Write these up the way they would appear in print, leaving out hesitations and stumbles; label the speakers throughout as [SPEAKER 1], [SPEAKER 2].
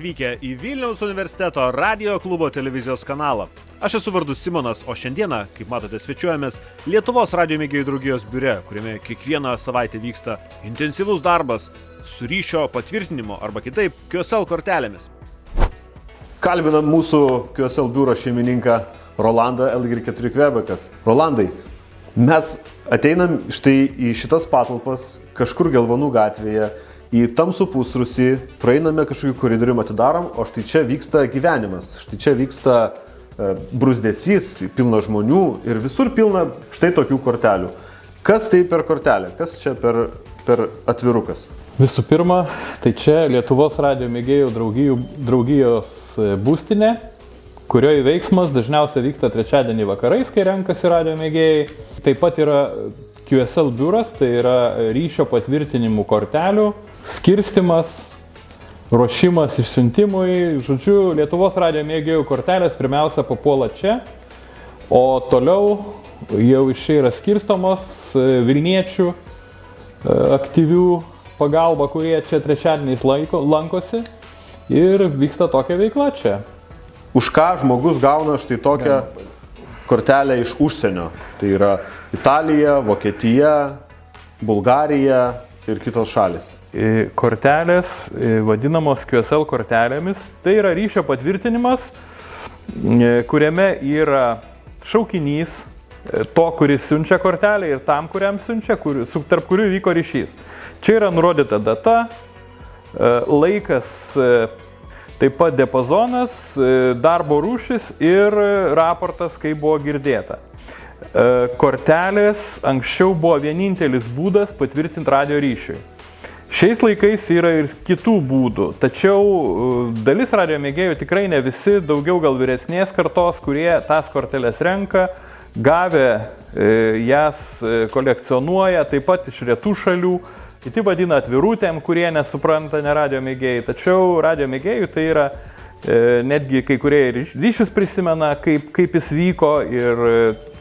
[SPEAKER 1] atvykę į Vilniaus universiteto radijo klubo televizijos kanalą. Aš esu vardu Simonas, o šiandieną, kaip matote, svečiuojamės Lietuvos radijo mėgėjų draugijos biure, kuriame kiekvieną savaitę vyksta intensyvus darbas su ryšio patvirtinimo arba kitaip QSL kortelėmis. Kalbinam mūsų QSL biuro šeimininką Rolandą LG4 Kvebekas. Rolandai, mes ateinam štai į šitas patalpas kažkur Gelvonų gatvėje, į tamsų pusrūsį, praeiname kažkokį koridorių, atidarom, o štai čia vyksta gyvenimas, štai čia vyksta bruzdesys, pilna žmonių ir visur pilna štai tokių kortelių. Kas tai per kortelė? Kas čia per atvirukas?
[SPEAKER 2] Visų pirma, tai čia Lietuvos radijo mėgėjų draugijos būstinė, kurioje veiksmas dažniausiai vyksta trečiadienį vakarais, kai renkasi radijo mėgėjai. Taip pat yra QSL biuras, tai yra ryšio patvirtinimų kortelių skirstimas, ruošimas išsiuntimui. Žodžiu, Lietuvos radijo mėgėjų kortelės pirmiausia papuola čia, o toliau jau iš čia yra skirstomos Vilniečių aktyvių pagalba, kurie čia trečiadieniais lankosi ir vyksta tokia veikla čia.
[SPEAKER 1] Už ką žmogus gauna štai tokią kortelę iš užsienio? Tai yra Italija, Vokietija, Bulgarija ir kitos šalis.
[SPEAKER 2] Kortelės, vadinamos QSL kortelėmis, tai yra ryšio patvirtinimas, kuriame yra šaukinys to, kuris siunčia kortelę ir tam, kuriam siunčia, tarp kurių vyko ryšys. Čia yra nurodyta data, laikas, taip pat diapazonas, darbo rūšis ir raportas, kai buvo girdėta. Kortelės anksčiau buvo vienintelis būdas patvirtinti radio ryšiui. Šiais laikais yra ir kitų būdų, tačiau dalis radijo mėgėjų, tikrai ne visi, daugiau gal vyresnės kartos, kurie tas korteles renka, gavę jas kolekcionuoja, taip pat iš retų šalių. Kiti vadina atvirutėm, kurie nesupranta ne radijo mėgėjai, tačiau radijo mėgėjų tai yra netgi kai kurie ryšius prisimena, kaip jis vyko ir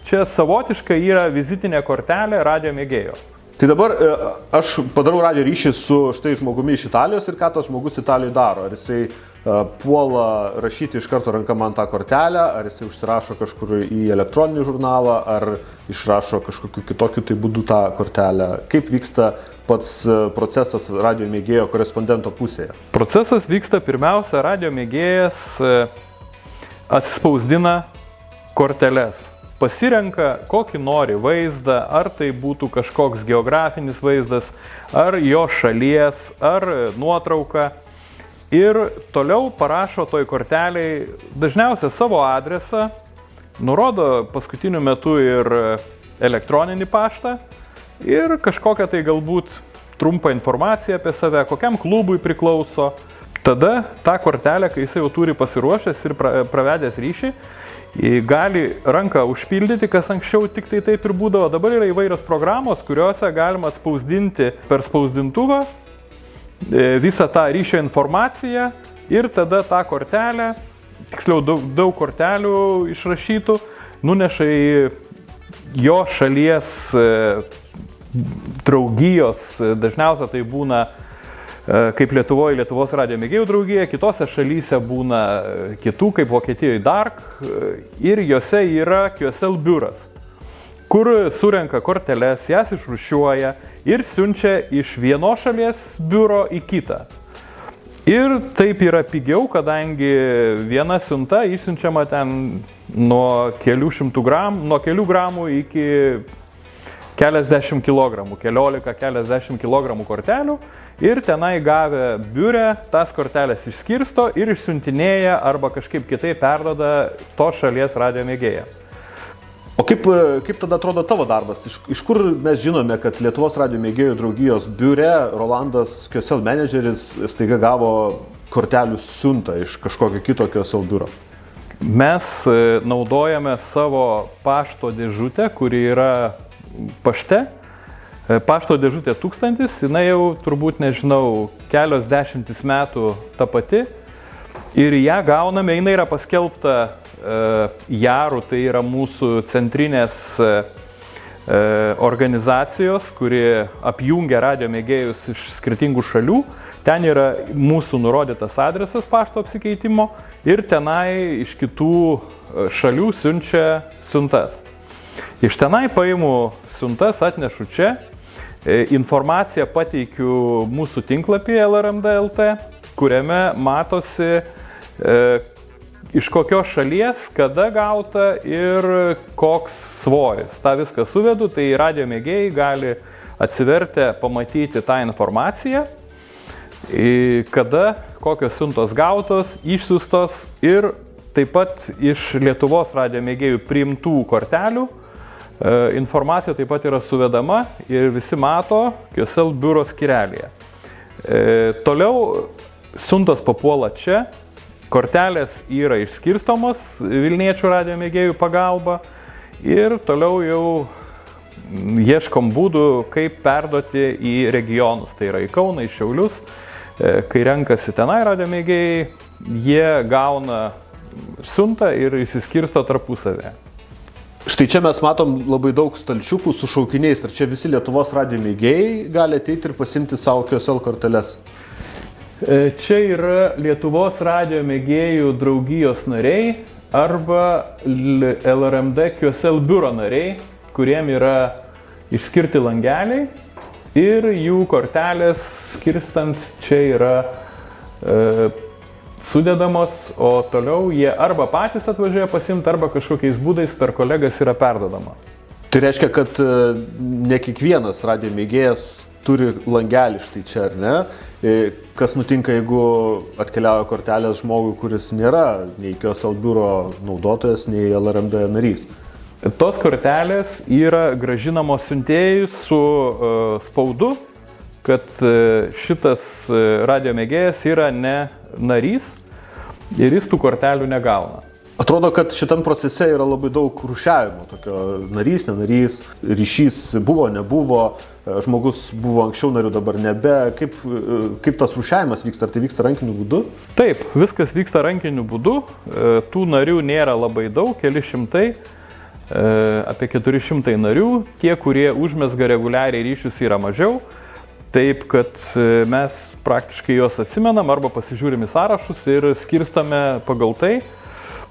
[SPEAKER 2] čia savotiškai yra vizitinė kortelė radijo mėgėjo.
[SPEAKER 1] Tai dabar aš padarau radijo ryšį su štai žmogumi iš Italijos ir ką tas žmogus Italijoje daro. Ar jisai puola rašyti iš karto ranka man tą kortelę, ar jisai užsirašo kažkur į elektroninį žurnalą, ar išrašo kažkokiu kitokiu tai būdu tą kortelę. Kaip vyksta pats procesas radijo mėgėjo korespondento pusėje?
[SPEAKER 2] Procesas vyksta pirmiausia, radijo mėgėjas atsispausdina korteles. Pasirenka, kokį nori vaizdą, ar tai būtų kažkoks geografinis vaizdas, ar jo šalies, ar nuotrauka. Ir toliau parašo toj korteliai dažniausiai savo adresą, nurodo paskutiniu metu ir elektroninį paštą ir kažkokią tai galbūt trumpą informaciją apie save, kokiam klubui priklauso. Tada tą kortelę, kai jis jau turi pasiruošęs ir pravedęs ryšį, gali ranką užpildyti, kas anksčiau tik tai taip ir būdavo. Dabar yra įvairios programos, kuriuose galima atspausdinti per spausdintuvą visą tą ryšio informaciją ir tada tą kortelę, tiksliau daug kortelių išrašytų, nuneša į jo šalies draugijos, dažniausiai tai būna kaip Lietuvoje Lietuvos radijo mėgėjų draugija, kitose šalyse būna kitų, kaip Vokietijoje DARK, ir jose yra QSL biuras, kur surenka korteles, jas išrūšiuoja ir siunčia iš vienos šalies biuro į kitą. Ir taip yra pigiau, kadangi viena siunta išsiunčiama ten nuo kelių gramų iki keliasdešimt kilogramų, keliasdešimt kilogramų kortelių ir tenai gavę biure tas kortelės išskirsto ir išsiuntinėja arba kažkaip kitaip perduoda tos šalies radijo mėgėją.
[SPEAKER 1] O kaip tada atrodo tavo darbas? Iš kur mes žinome, kad Lietuvos radijo mėgėjų draugijos biure Rolandas QSL menedžeris staiga gavo kortelių siuntą iš kažkokio kito QSL biuro?
[SPEAKER 2] Mes naudojame savo pašto dėžutę, kuri yra pašte. Pašto dėžutė 1000, jinai jau turbūt, nežinau, kelios dešimtis metų ta pati. Ir ją gauname, jinai yra paskelbta JARU, tai yra mūsų centrinės organizacijos, kuri apjungia radijo mėgėjus iš skirtingų šalių. Ten yra mūsų nurodytas adresas pašto apsikeitimo ir tenai iš kitų šalių siunčia siuntas. Iš tenai paimu siuntas, atnešu čia, informaciją pateikiu mūsų tinklapyje LRMD.lt, kuriame matosi iš kokios šalies, kada gauta ir koks svoris. Ta viską suvedu, tai radijo mėgėjai gali atsivertę pamatyti tą informaciją, kada kokios siuntos gautos, išsiųstos ir taip pat iš Lietuvos radijo mėgėjų priimtų kortelių informacija taip pat yra suvedama ir visi mato QSL biuro skyrelėje. Toliau siuntos papuola čia. Kortelės yra išskirstomos Vilniečių radijo mėgėjų pagalba ir toliau jau ieškom būdų, kaip perduoti į regionus, tai yra į Kauną, į Šiaulius. Kai renkasi tenai radijo mėgėjai, jie gauna siuntą ir išsiskirsto tarpusavėje.
[SPEAKER 1] Štai čia mes matom labai daug stalčiukų su šaukiniais. Ar čia visi Lietuvos radijo mėgėjai gali ateiti ir pasimti savo QSL korteles?
[SPEAKER 2] Čia yra Lietuvos radijo mėgėjų draugijos nariai arba LRMD QSL biuro nariai, kuriem yra išskirti langeliai ir jų kortelės skirstant čia yra sudedamos, o toliau jie arba patys atvažiuoja pasimti, arba kažkokiais būdais per kolegas yra perdodama.
[SPEAKER 1] Tai reiškia, kad ne kiekvienas radijo mėgėjas turi langelį štai čia, ar ne? Kas nutinka, jeigu atkeliauja kortelės žmogui, kuris nėra nei QSL biuro naudotojas, nei LRMD narys?
[SPEAKER 2] Tos kortelės yra grąžinamos siuntėjui su spaudu, kad šitas radijo mėgėjas yra ne narys ir jis tų kortelių negauna.
[SPEAKER 1] Atrodo, kad šitam procese yra labai daug rūšiavimo, tokio narys, nenarys, ryšys buvo, nebuvo, žmogus buvo anksčiau nariu, dabar nebe. Kaip tas rūšiavimas vyksta? Ar tai vyksta rankiniu būdu?
[SPEAKER 2] Taip, viskas vyksta rankiniu būdu. Tų narių nėra labai daug, keli šimtai, apie 400 narių. Tie, kurie užmezga reguliariai ryšius, yra mažiau. Taip, kad mes praktiškai juos atsimenam arba pasižiūrim į sąrašus ir skirstame pagal tai.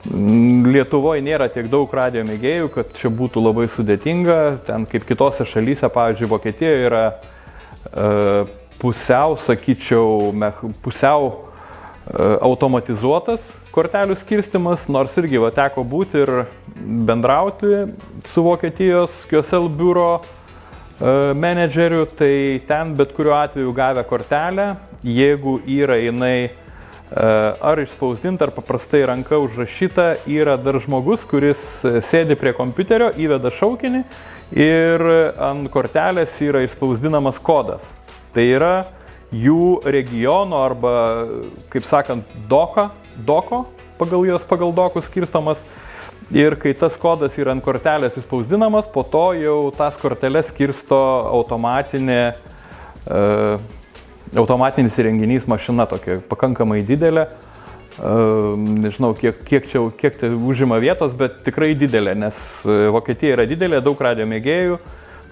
[SPEAKER 2] Lietuvoje nėra tiek daug radijo mėgėjų, kad čia būtų labai sudėtinga. Ten kaip kitose šalyse, pavyzdžiui, Vokietijoje yra pusiau automatizuotas kortelių skirstimas, nors irgi teko būti ir bendrauti su Vokietijos QSL biuro menedžeriu, tai ten bet kuriuo atveju gavę kortelę, jeigu yra jinai ar išspausdinta, ar paprastai ranka užrašyta, yra dar žmogus, kuris sėdi prie kompiuterio, įveda šaukinį ir ant kortelės yra išspausdinamas kodas. Tai yra jų regiono arba, kaip sakant, doko, pagal dokus skirstomas. Ir kai tas kodas yra ant kortelės išspausdinamas, po to jau tas korteles skirsto automatinis įrenginys, mašina tokia pakankamai didelė. Nežinau, kiek tai užima vietos, bet tikrai didelė, nes Vokietija yra didelė, daug radijo mėgėjų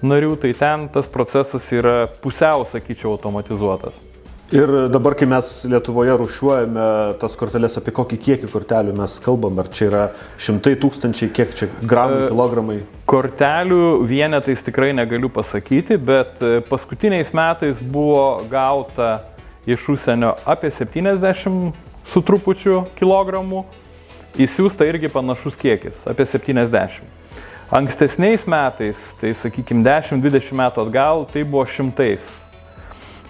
[SPEAKER 2] narių, tai ten tas procesas yra pusiau, sakyčiau, automatizuotas.
[SPEAKER 1] Ir dabar, kai mes Lietuvoje rūšiuojame tas korteles, apie kokį kiekį kortelių mes kalbam? Ar čia yra šimtai, tūkstančiai, kiek čia gramai, kilogramai?
[SPEAKER 2] Kortelių vienetais tikrai negaliu pasakyti, bet paskutiniais metais buvo gauta iš užsienio apie 70 su trupučiu kilogramų, įsiųsta irgi panašus kiekis, apie 70. Ankstesniais metais, tai sakykime 10-20 metų atgal, tai buvo šimtais.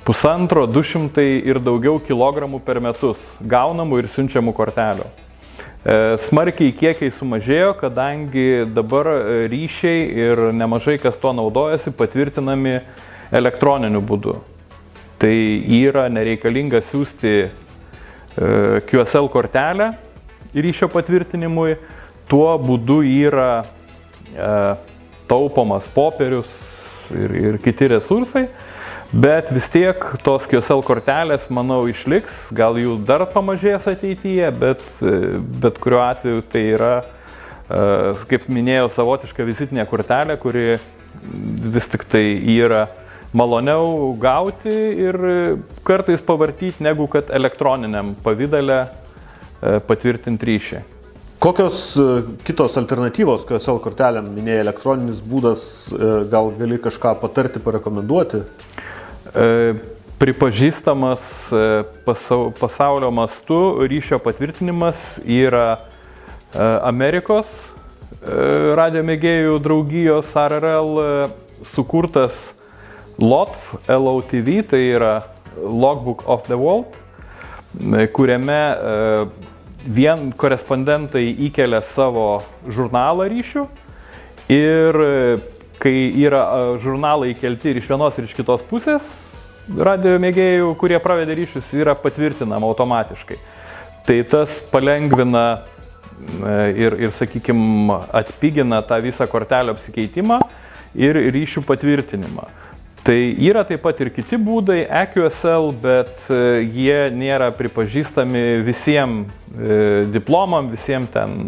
[SPEAKER 2] 150-200 ir daugiau kilogramų per metus gaunamų ir siunčiamų kortelių. Smarkiai kiekiai sumažėjo, kadangi dabar ryšiai ir nemažai kas to naudojasi patvirtinami elektroniniu būdu. Tai yra nereikalinga siųsti QSL kortelę ryšio patvirtinimui, tuo būdu yra taupomas popierius ir kiti resursai. Bet vis tiek tos QSL kortelės, manau, išliks, gal jų dar pamažės ateityje, bet kuriuo atveju tai yra kaip minėjau, savotiška vizitinė kortelė, kuri vis tik tai yra maloniau gauti ir kartais pavartyti, negu kad elektroniniam pavydale patvirtinti ryšį.
[SPEAKER 1] Kokios kitos alternatyvos KSL kortelėm, minėjai elektroninis būdas, gal gali kažką patarti, parekomenduoti?
[SPEAKER 2] Pripažįstamas pasaulio mastu ryšio patvirtinimas yra Amerikos radio mėgėjų draugijos RRL sukurtas LOTV, LOTV, tai yra Logbook of the World, kuriame vien korespondentai įkelia savo žurnalą ryšių ir kai yra žurnalai įkelti ir iš vienos ir iš kitos pusės, radio mėgėjų, kurie pravedė ryšius, yra patvirtinama automatiškai. Tai tas palengvina ir sakykime, atpigina tą visą kortelio apsikeitimą ir ryšių patvirtinimą. Tai yra taip pat ir kiti būdai, EQSL, bet jie nėra pripažįstami visiems diplomam, visiems ten,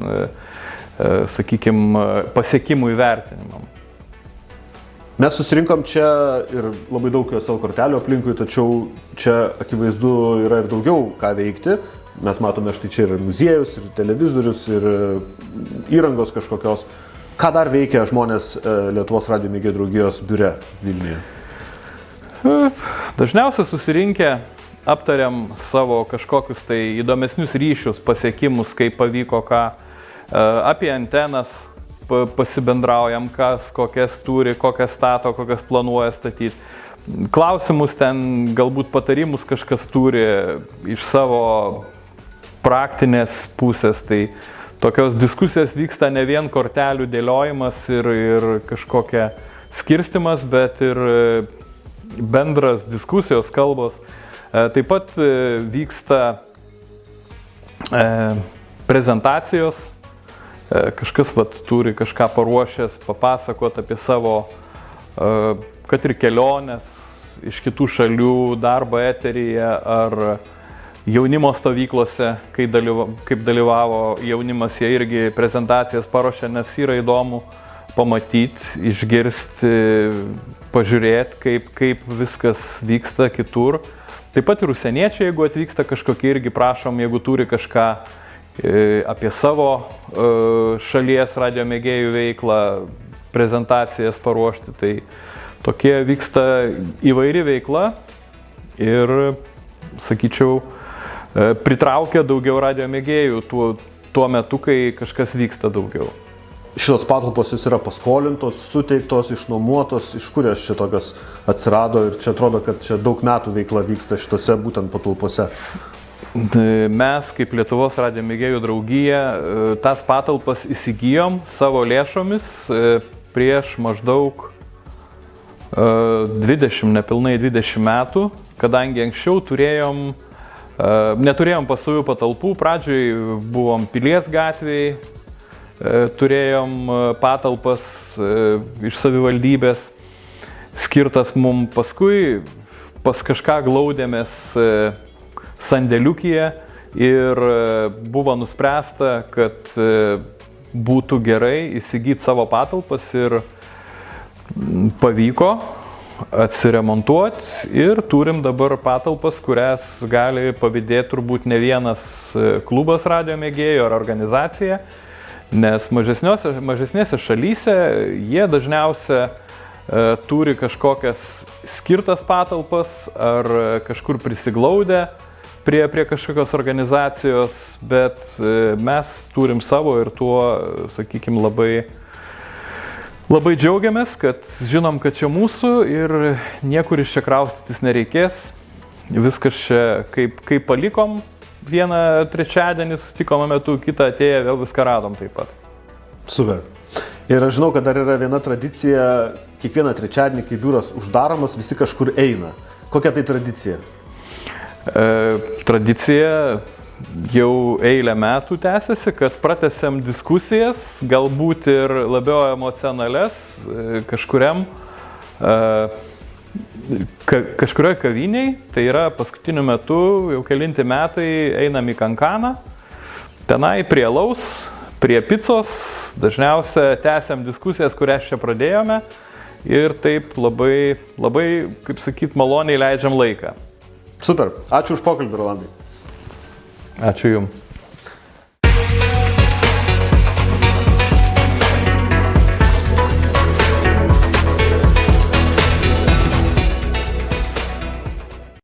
[SPEAKER 2] sakykime, pasiekimų įvertinimam.
[SPEAKER 1] Mes susirinkom čia ir labai daug EQSL kortelių aplinkui, tačiau čia akivaizdu yra ir daugiau ką veikti. Mes matome štai čia ir muziejus, ir televizorius, ir įrangos kažkokios. Ką dar veikia žmonės Lietuvos radio mėgėjų draugijos biure Vilniuje?
[SPEAKER 2] Dažniausiai susirinkę aptariam savo kažkokius tai įdomesnius ryšius, pasiekimus, kaip pavyko ką, apie antenas pasibendraujam, kas kokias turi, kokias stato, kokias planuoja statyti. Klausimus ten, galbūt patarimus kažkas turi iš savo praktinės pusės, tai tokios diskusijos vyksta ne vien kortelių dėliojimas ir kažkokia skirstimas, bet ir bendras diskusijos, kalbos. Taip pat vyksta prezentacijos, kažkas turi kažką paruošęs, papasakot apie savo, kad ir keliones iš kitų šalių, darbą eteryje ar jaunimo stovyklose, kaip dalyvavo jaunimas, jie irgi prezentacijas paruošė, nes yra įdomu pamatyti, išgirsti, pažiūrėti, kaip viskas vyksta kitur. Taip pat ir užsieniečiai, jeigu atvyksta kažkokie, irgi prašom, jeigu turi kažką apie savo šalies radio mėgėjų veiklą, prezentacijas paruošti. Tai tokie vyksta įvairi veikla ir, sakyčiau, pritraukia daugiau radio mėgėjų tuo metu, kai kažkas vyksta daugiau.
[SPEAKER 1] Šitos patalpos jūs yra paskolintos, suteiktos, išnuomotos, iš kur jos čia tokios atsirado ir čia atrodo, kad čia daug metų veikla vyksta šitose būtent patalpose.
[SPEAKER 2] Mes kaip Lietuvos radio mėgėjų draugija tas patalpas įsigijom savo lėšomis prieš maždaug 20, nepilnai 20 metų, kadangi anksčiau neturėjom pastovių patalpų, pradžioj buvom Pilies gatvėj, turėjom patalpas iš savivaldybės skirtas mum, paskui pas kažką glaudėmės sandėliukyje ir buvo nuspręsta, kad būtų gerai įsigyti savo patalpas ir pavyko atsiremontuoti ir turim dabar patalpas, kurias gali pavydėti turbūt ne vienas klubas radio mėgėjų ar organizacija. Nes mažesnėse šalyse jie dažniausia turi kažkokias skirtas patalpas ar kažkur prisiglaudę prie kažkokios organizacijos, bet mes turim savo ir tuo, sakykime, labai džiaugiamės, kad žinom, kad čia mūsų ir niekur iš čia kraustytis nereikės. Viskas čia kaip palikom. Vieną trečiadienį susitikome metu, kitą atėję, vėl viską radom taip pat.
[SPEAKER 1] Super. Ir aš žinau, kad dar yra viena tradicija, kiekvieną trečiadienį, kai biuras uždaromas, visi kažkur eina. Kokia tai tradicija?
[SPEAKER 2] Tradicija jau eilę metų tęsiasi, kad pratęsiam diskusijas, galbūt ir labiau emocionales kažkurioje kaviniai, tai yra paskutiniu metu, jau kelinti metai, einam į Kankaną, tenai prie alaus, prie picos, dažniausia tęsiam diskusijas, kurias čia pradėjome ir taip labai, kaip sakyt, maloniai leidžiam laiką.
[SPEAKER 1] Super. Ačiū už pokalbį, Rolandai.
[SPEAKER 2] Ačiū Jums.